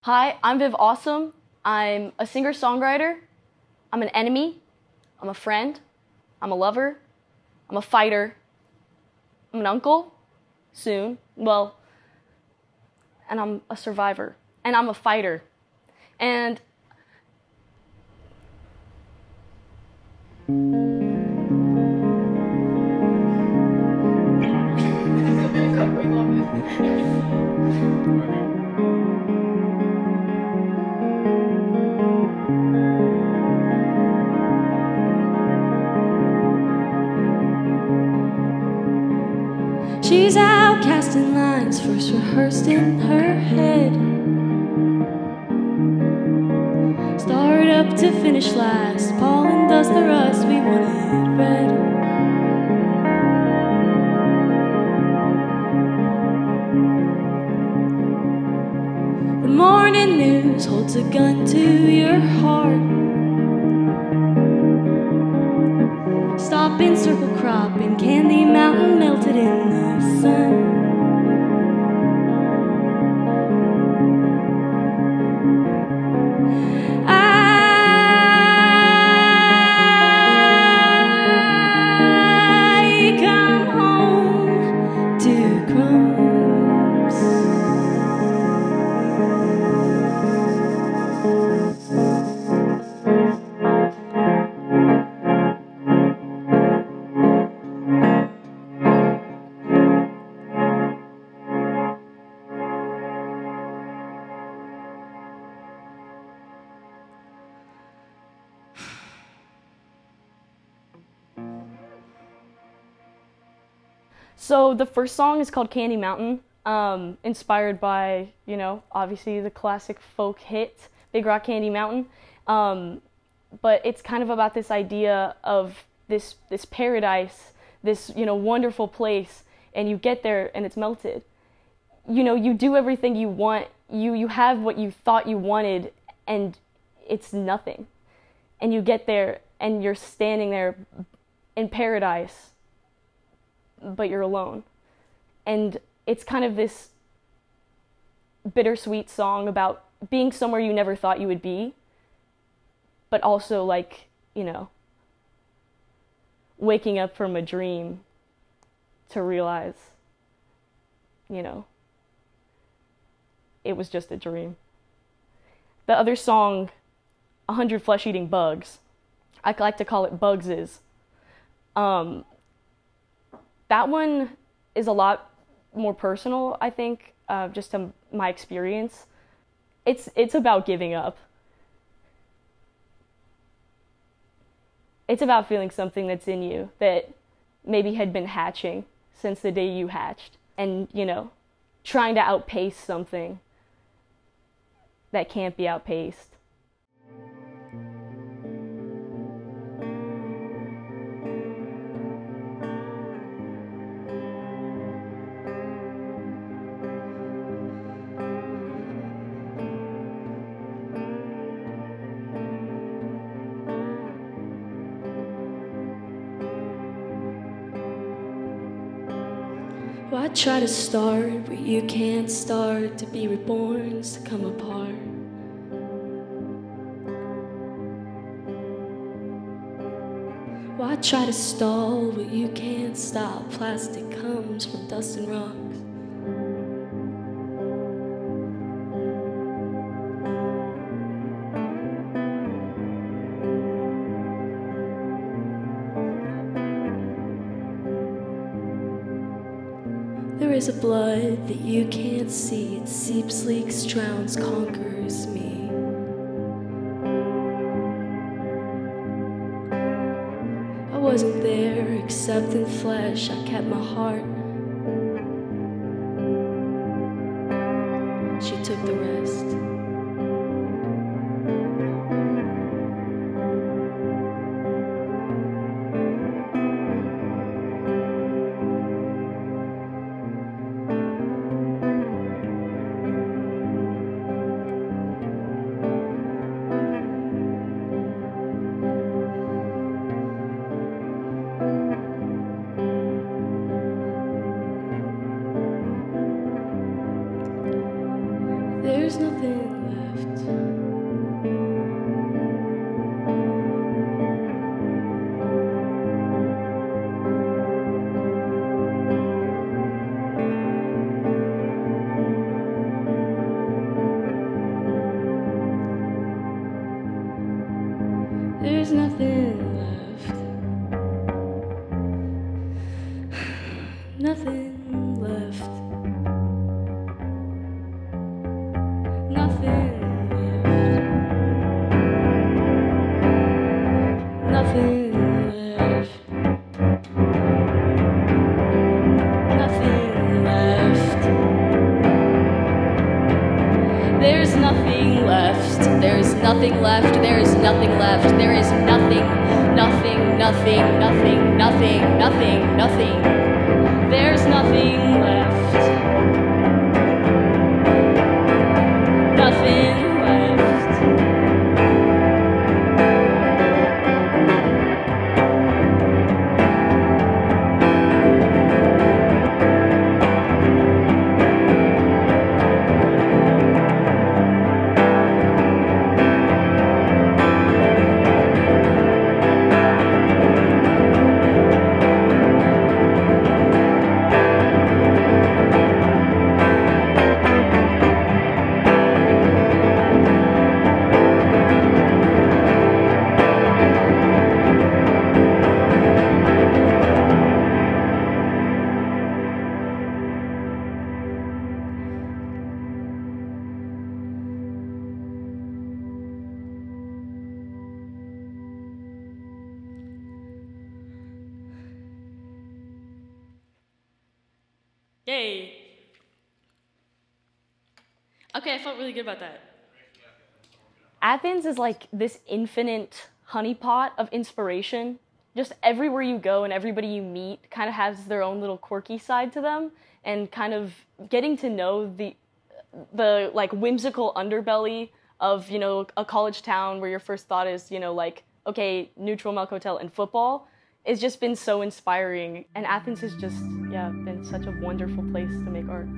Hi, I'm Viv Awesome. I'm a singer-songwriter. I'm an enemy. I'm a friend. I'm a lover. I'm a fighter. I'm an uncle. Soon. Well, and I'm a survivor. And I'm a fighter. And she's out casting lines, first rehearsed in her head. Start up to finish last, pollen does the rust, we wanted red. The morning news holds a gun to your heart. Stop in Circle Crop in Candy Mountain, melted in the sun. I come home to crumbs. so the first song is called Candy Mountain, inspired by, obviously the classic folk hit, Big Rock Candy Mountain. But it's kind of about this idea of this paradise, this, wonderful place, and you get there and it's melted. You do everything you want, you have what you thought you wanted, and it's nothing. And you get there and you're standing there in paradise, but you're alone. And it's kind of this bittersweet song about being somewhere you never thought you would be, but also waking up from a dream to realize, it was just a dream. The other song, 100 Flesh-Eating Bugs, I like to call it Bugses. That one is a lot more personal, I think, just to my experience. It's about giving up. It's about feeling something that's in you that maybe had been hatching since the day you hatched, and, trying to outpace something that can't be outpaced. Why try to start what you can't start, to be reborn, to come apart? Why try to stall what you can't stop? Plastic comes from dust and rocks. There is a blood that you can't see. It seeps, leaks, drowns, conquers me. I wasn't there except in flesh. I kept my heart. She took the rest. There's nothing left. There's nothing left, there's nothing left, there is nothing left, there is nothing, nothing, nothing, nothing, nothing, nothing, nothing. There's nothing left. Nothing left. Yay! Okay, I felt really good about that. Athens is like this infinite honeypot of inspiration. Just everywhere you go and everybody you meet kind of has their own little quirky side to them, and kind of getting to know the like whimsical underbelly of, you know, a college town where your first thought is, you know, like, okay, neutral milk hotel and football. It's just been so inspiring, and Athens has just, yeah, been such a wonderful place to make art.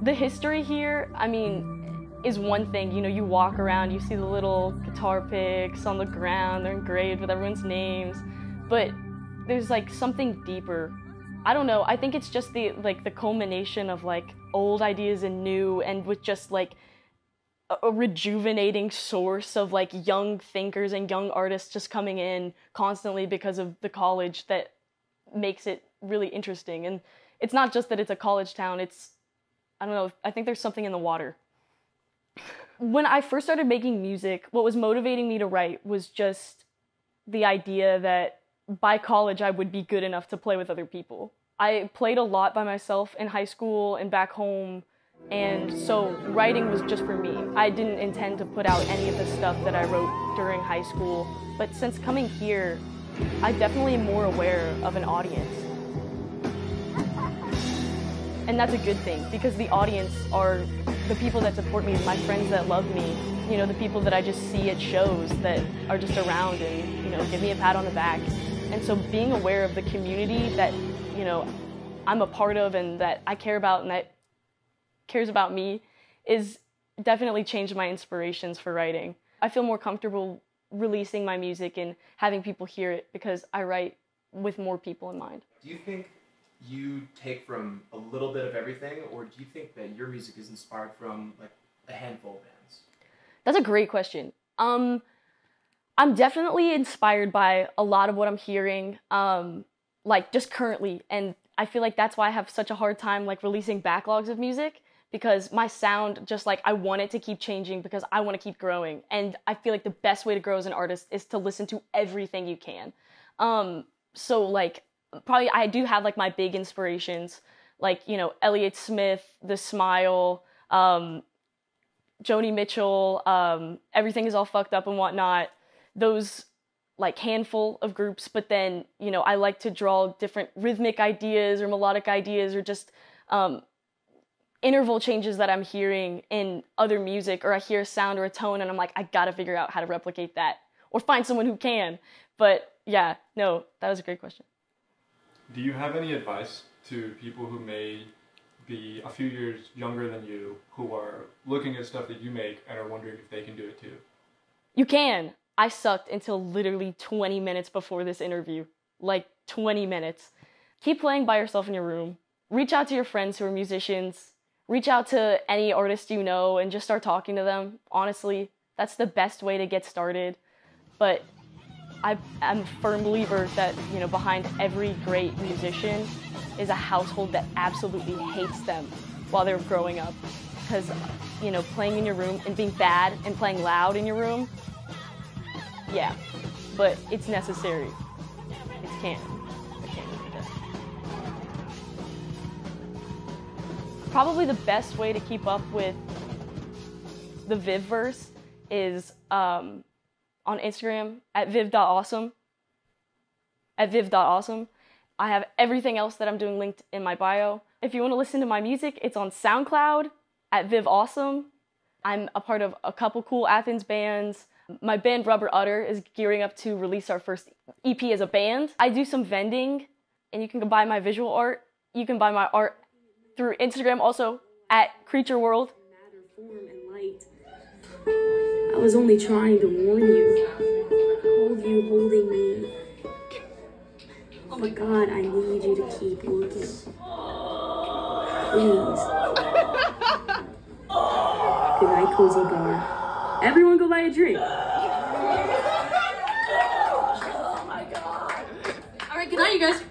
The history here, I mean, is one thing. You know, you walk around, you see the little guitar picks on the ground, they're engraved with everyone's names, but there's like something deeper. I don't know, I think it's just the culmination of like old ideas and new, and with just like a rejuvenating source of like young thinkers and young artists just coming in constantly because of the college that makes it really interesting. And it's not just that it's a college town, it's, I don't know, I think there's something in the water. When I first started making music, what was motivating me to write was just the idea that by college I would be good enough to play with other people. I played a lot by myself in high school and back home, and so writing was just for me. I didn't intend to put out any of the stuff that I wrote during high school, but since coming here, I definitely am more aware of an audience. And that's a good thing, because the audience are the people that support me, my friends that love me, you know, the people that I just see at shows that are just around and, you know, give me a pat on the back. And so being aware of the community that, you know, I'm a part of and that I care about and that cares about me is definitely changed my inspirations for writing. I feel more comfortable releasing my music and having people hear it because I write with more people in mind. Do you think you take from a little bit of everything, or do you think that your music is inspired from like a handful of bands? That's a great question. I'm definitely inspired by a lot of what I'm hearing, like just currently, and I feel like that's why I have such a hard time like releasing backlogs of music, because my sound just like, I want it to keep changing because I want to keep growing, and I feel like the best way to grow as an artist is to listen to everything you can. So like probably I do have like my big inspirations, like, you know, Elliott Smith, The Smile, Joni Mitchell, Everything Is All Fucked Up and Whatnot, those like handful of groups. But then, you know, I like to draw different rhythmic ideas or melodic ideas or just interval changes that I'm hearing in other music, or I hear a sound or a tone and I'm like, I gotta figure out how to replicate that or find someone who can. But yeah, no, that was a great question. Do you have any advice to people who may be a few years younger than you, who are looking at stuff that you make and are wondering if they can do it too? You can. I sucked until literally 20 minutes before this interview. Like 20 minutes. Keep playing by yourself in your room. Reach out to your friends who are musicians. Reach out to any artist you know and just start talking to them. Honestly, that's the best way to get started. But I'm a firm believer that, you know, behind every great musician is a household that absolutely hates them while they're growing up. Because, you know, playing in your room and being bad and playing loud in your room, yeah, but it's necessary. It's canon. Probably the best way to keep up with the Viv verse is on Instagram at Viv.Awesome. At Viv.Awesome. I have everything else that I'm doing linked in my bio. If you want to listen to my music, it's on SoundCloud at Viv Awesome. I'm a part of a couple cool Athens bands. My band Rubber Udder is gearing up to release our first EP as a band. I do some vending, and you can buy my visual art. You can buy my art through Instagram also at Creature World. I was only trying to warn you. Hold you holding me. Oh my God, I need you to keep looking. Please. Good night, Cozy Bar. Everyone go buy a drink. Oh my God. All right, good night, you guys.